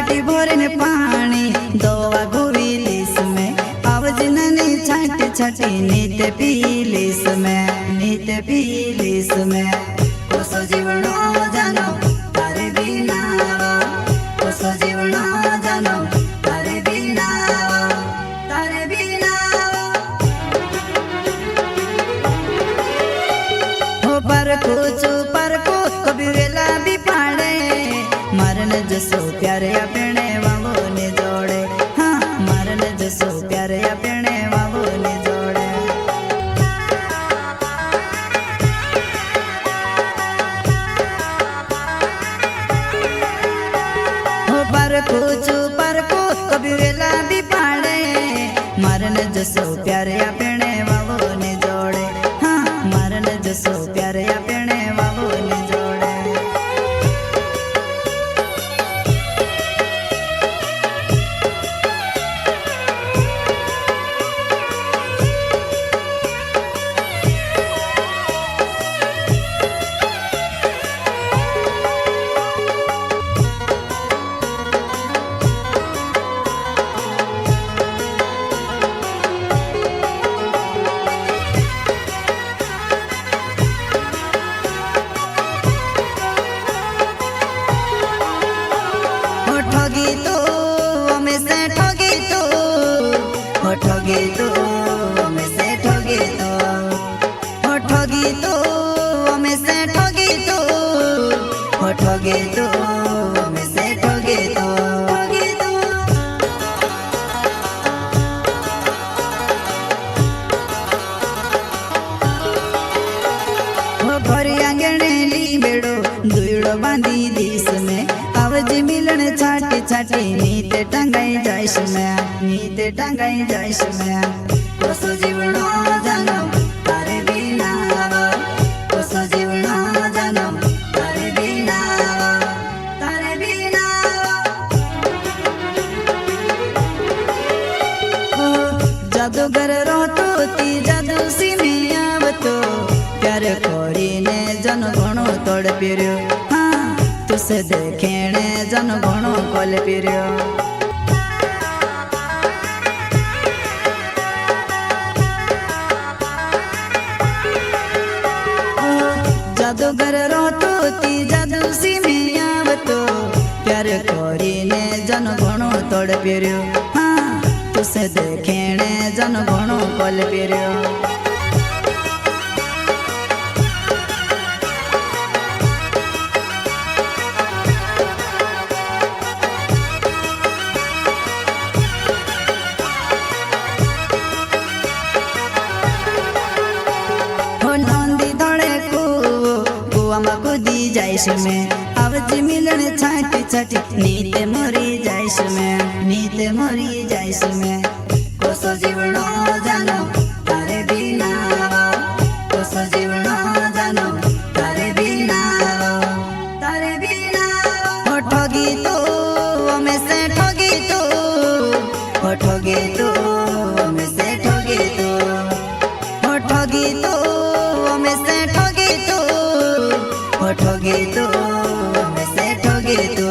बाल्टी भोरन पानी दोवा घोवीलीस में आवज ननी छाटी छाटी नीत पीलीस में नीत पीलीस में कोसो जीवनो जानो तारे बिना कोसो जीवनो जानो तारे बिना तारे बिना हो पर को कभी वेला भी पाड़े मरण जसो प्यारे अपने वावो ने जोड़े हाँ मरण जसो प्यारे अपने वावो ने जोड़े हो पर को कभी वेला भी पाड़े मरण जसो प्यारे अपने वावो ने जोड़े हाँ मरण जसो प्यारे अपने वावो ने जोड़े ठगी तो हमें से ठगी तो हो ठगी तो हमें से ठगी तो हो ठगी तो हमें से ठगी तो हो ठगी तो हमें से ठगी तो हो भरी आंगणे ली बेड़ो दुईड़ो बांधी दिस में आवज मिलन छाटी छाटी नीत टंगाई जाइश में नीत टंगाई जाइश में कोसो जीवनो जानो तारे बिना कोसो जीवनो जानो तारे बिना तारे बिना जादूगर रोतो ती जादू सी में आवतो प्यार कोरी ने जन घणो तोड़ पिर्यो तुसे देखेणे जन घणो कोल पिर्यो जादूगर रोतो ती जादू सी में आवतो प्यार कोरी ने जन घणो तोड़ पिर्यो हाँ तुसे देखेणे जन घणो कोल पिर्यो कूदी जाइश में आवज मिलन छाटी छाटी नीत मोरी जाइश में नीत मोरी जाइश में कोसो जीवनो जानो तारे बिना कोसो जीवनो जानो तारे बिना तारे बिना हो ठगी तो हमें से ठगी तो हो ठगी तो हमें से ठगी तो हो ठगी तो हमें से ठगी तो ठगे तो मैं से ठगे तो